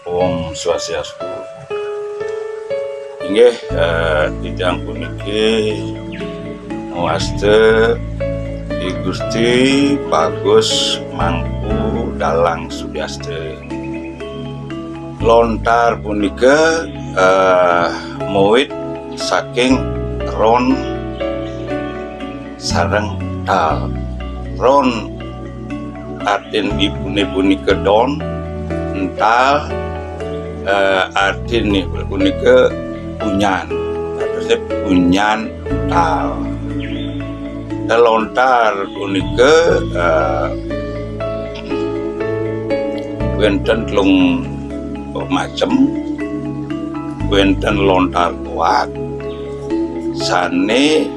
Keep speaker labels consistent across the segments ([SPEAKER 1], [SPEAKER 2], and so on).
[SPEAKER 1] Om Swastiastu. Inggih tijang puniki ngawaste Ki Gusti Bagus Mangku Dalang Sudiaste. Lontar punika muwit saking ron sareng tal. Ron artin dipune punika don, ental artin punika punyan. Terus punyan tal. Lontar punika wonten telung macem, wonten lontar kuat sane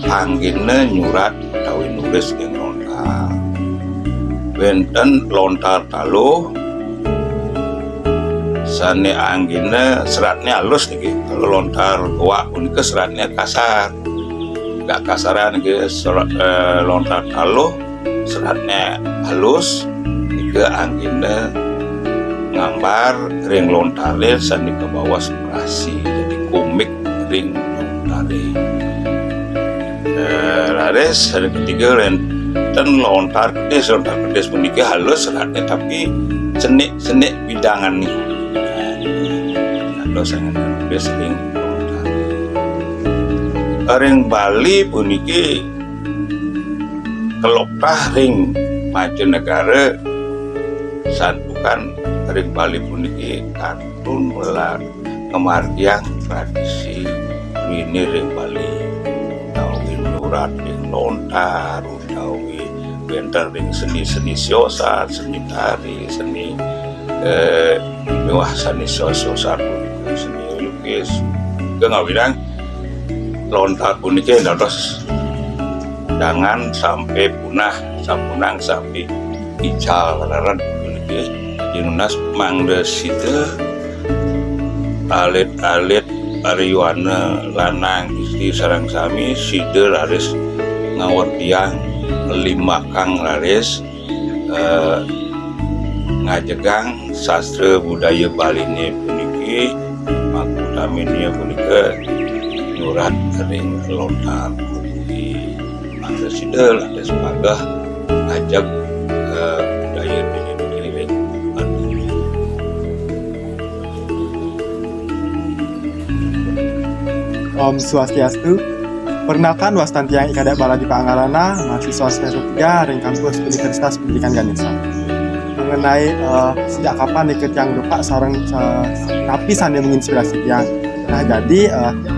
[SPEAKER 1] anggene nyurat utawi nulis ing lontar. Wonten lontar taluh sane anggene seratnya halus niki. Kalau lontar kuat punika seratnya kasar. Gak kasaran niki lontar taluh seratnya halus niki anggene gambar ring lontare sandi ke bawah separasi, jadi komik ring lontare. Laris ada ketiga dan lontar pedes menikah halus seratnya tapi senik bidangan nih. Halus sangat pedes ring lontare. Ring Bali puniki kelopah ring Majonegara santukan ring Bali puniki kantun melar kemargian tradisi ini ring Bali utawi nurat ring lontar utawi benter ring seni siosar, seni tari, seni seni siosar puniki seni lukis ngawirang lontar puniki dados jangan sampai punah sampunang sampai ical laran puniki Yunas mangda sida alit-alit ariwana lanang istri sareng sami sida laris ngawerdiang lima kang laris ngajegang sastra budaya Bali ini puniki makutaminya punika nyurat ring lontar puniki mangda sida laris pagah ngajak budaya
[SPEAKER 2] Om Swastiastu. Perkenalkan Wastantiang Ikadak Baladi Pangarana, mahasiswa semester 3 ring kampus Universitas Pendidikan Ganesha. Mengenai sejak kapan ikut yang lupa sarang napi sandi menginspirasi tiang. Nah jadi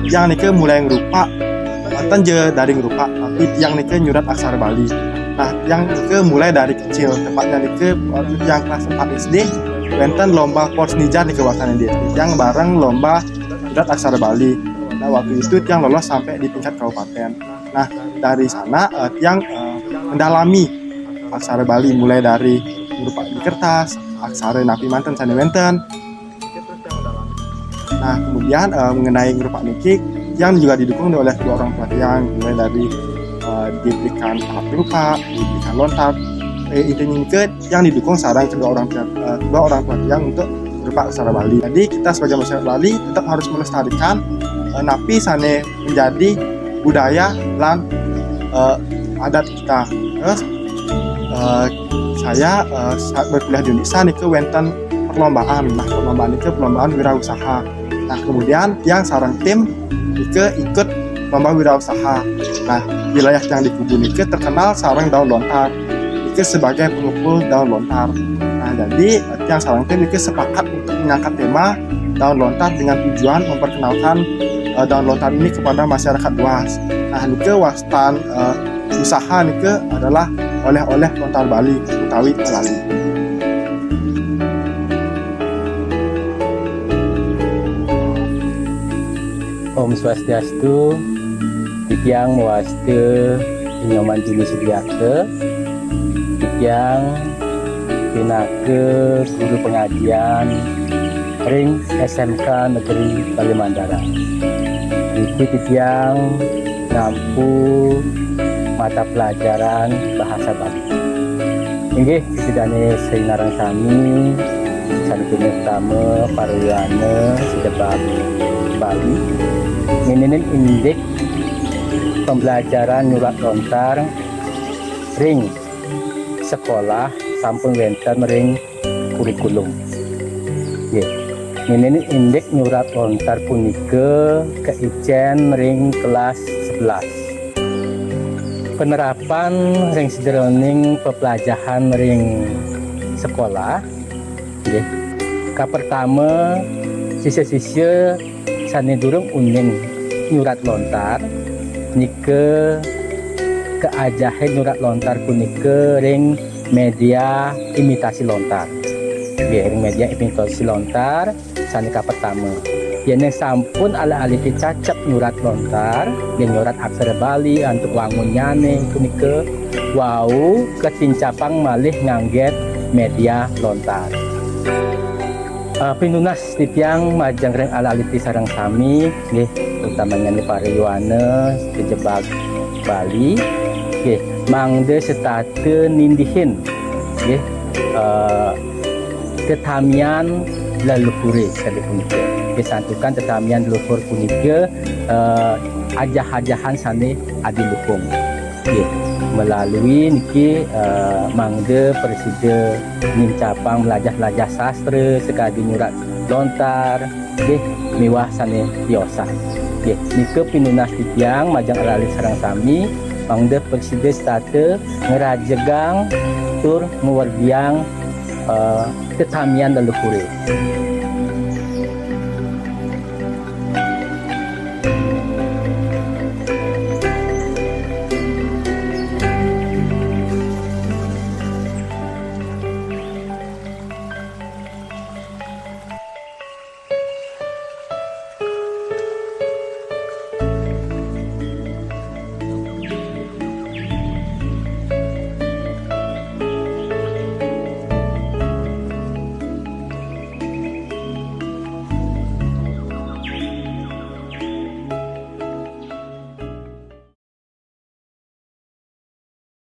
[SPEAKER 2] yang nike mulai ngerupa mantan je dari ngerupa tapi tiang nike nyurat aksara Bali. Nah yang nike mulai dari kecil tepatnya nike yang kelas 4 SD wenten lomba Pors Nijar nike wasan di SD yang bareng lomba nyurat aksara Bali. Nah, waktu itu Tiang lolos sampai di tingkat kabupaten. Nah, dari sana Tiang mendalami aksara Bali mulai dari berupa di kertas, aksara napi manten sane wenten. Nah, kemudian mengenai berupa niki Tiang juga didukung oleh kedua orang tua Tiang mulai dari diberikan alat berupa, diberikan lontar. Intinya ke Tiang didukung sarang kedua orang tua Tiang untuk berupa aksara Bali. Jadi kita sebagai masyarakat Bali tetap harus melestarikan napi sane menjadi budaya dan adat kita. Terus saya saat berkuliah di Indonesia nih ke wenten perlombaan. Nah perlombaan itu perlombaan wirausaha. Nah kemudian yang sarang tim ikut lomba wirausaha. Nah wilayah yang di Kubu Nike terkenal sarang daun lontar. Nike sebagai pengumpul daun lontar. Nah jadi yang sarang tim Nike sepakat untuk mengangkat tema daun lontar dengan tujuan memperkenalkan daun lontar ini kepada masyarakat luas. Nah, nike wastan usaha nike adalah oleh-oleh lontar Bali utawi Bali.
[SPEAKER 3] Om Swastiastu. Tiang waste Nyoman Juli Sudiake. Tiang pinake guru pengajian ring SMK Negeri Bali Mandara. Iki tiang nampu mata pelajaran bahasa Bali. Inggih sidane seinarang sami santunya pertama Paruyana Sedebak Bali nginin indeks pembelajaran nyurat lontar ring sekolah sampun wenten ring kurikulum. Nggih. Nginin indeks nyurat lontar punika keijen ring kelas 11. Penerapan ring sederoning pepelajaran ring sekolah nggih. Ka pertama siswa-siswa sane durung uning nyurat lontar nika keajahan nyurat lontar punika ring media imitasi lontar. Nggih, ring media imitasi lontar sane ka pertama. Yen sampun ala-ali dicacap nyurat lontar, yen nyurat aksara Bali untuk wangun nyane punika wau ketincapang malih ngangget media lontar. Pinunas titiang majang reng ala-ali sareng sami nggih, utamanya ni Paruyana Sedebak Bali nggih, mangde setate nindihin nggih tetamian leluhure kali punika. Disantukan tetamian leluhur punika ajah-ajahan sane adiluhung. Nggih, melalui niki mangde presida nincapang belajar sastra sekadi nyurat lontar nggih miwah sane diosan. Nggih, nika pinunas titiang majang alali sareng sami mangde presida state ngerajegang tur nguwerdiang tetamian leluhure.